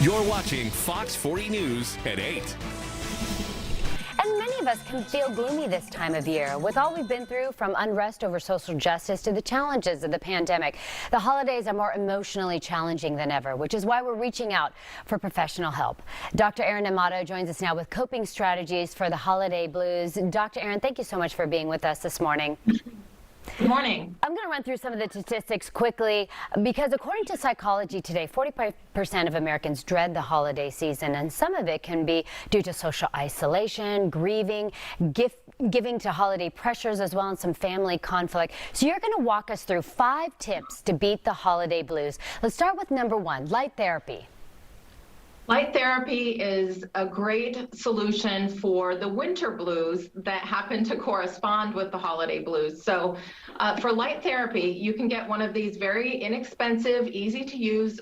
You're watching Fox 40 News at 8. And many of us can feel gloomy this time of year. With all we've been through, from unrest over social justice to the challenges of the pandemic, the holidays are more emotionally challenging than ever, which is why we're reaching out for professional help. Dr. Erin Amato joins us now with coping strategies for the holiday blues. Dr. Erin, thank you so much for being with us this morning. Good morning. I'm going to run through some of the statistics quickly because according to Psychology Today, 45% of Americans dread the holiday season, and some of it can be due to social isolation, grieving, giving to holiday pressures as well, and some family conflict. So you're going to walk us through 5 tips to beat the holiday blues. Let's start with number 1, light therapy. Light therapy is a great solution for the winter blues that happen to correspond with the holiday blues. So for light therapy, you can get one of these very inexpensive, easy to use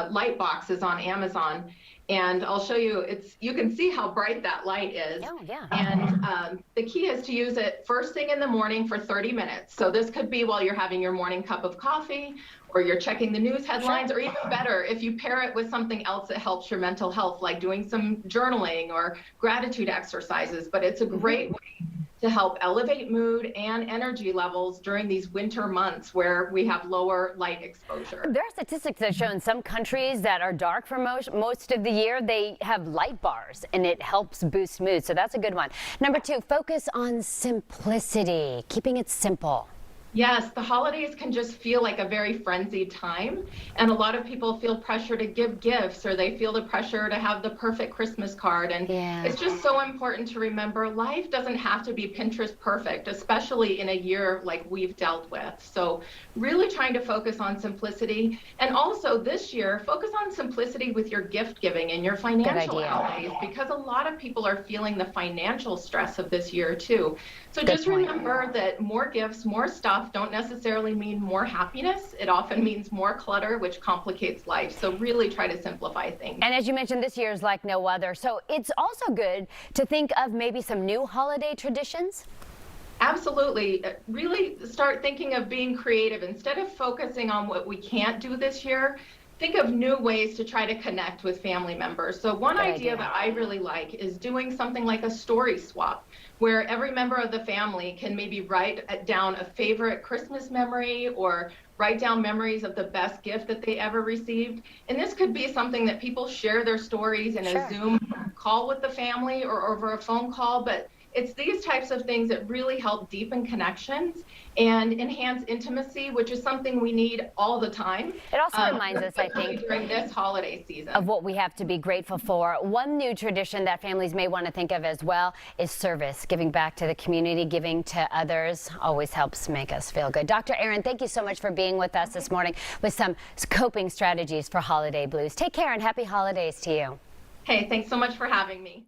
light boxes on Amazon. And I'll show you, you can see how bright that light is. Oh, yeah. And the key is to use it first thing in the morning for 30 minutes. So this could be while you're having your morning cup of coffee, or you're checking the news headlines, or even better, if you pair it with something else that helps your mental health, like doing some journaling or gratitude exercises. But it's a great way to help elevate mood and energy levels during these winter months where we have lower light exposure. There are statistics that show in some countries that are dark for most of the year, they have light bars, and it helps boost mood. So that's a good one. Number 2, focus on simplicity, keeping it simple. Yes, the holidays can just feel like a very frenzied time, and a lot of people feel pressure to give gifts, or they feel the pressure to have the perfect Christmas card. And it's just so important to remember life doesn't have to be Pinterest perfect, especially in a year like we've dealt with. So really trying to focus on simplicity, and also this year focus on simplicity with your gift giving and your financial outlays, because a lot of people are feeling the financial stress of this year too. So just remember that more gifts, more stuff don't necessarily mean more happiness. It often means more clutter, which complicates life. So really try to simplify things. And as you mentioned, this year is like no other. So it's also good to think of maybe some new holiday traditions. Absolutely. Really start thinking of being creative. Instead of focusing on what we can't do this year, think of new ways to try to connect with family members. So one idea that I really like is doing something like a story swap, where every member of the family can maybe write down a favorite Christmas memory, or write down memories of the best gift that they ever received. And this could be something that people share their stories in a Zoom call with the family or over a phone call, but it's these types of things that really help deepen connections and enhance intimacy, which is something we need all the time. It also reminds us, I think, during this holiday season, of what we have to be grateful for. One new tradition that families may want to think of as well is service, giving back to the community, giving to others always helps make us feel good. Dr. Erin, thank you so much for being with us this morning with some coping strategies for holiday blues. Take care and happy holidays to you. Hey, thanks so much for having me.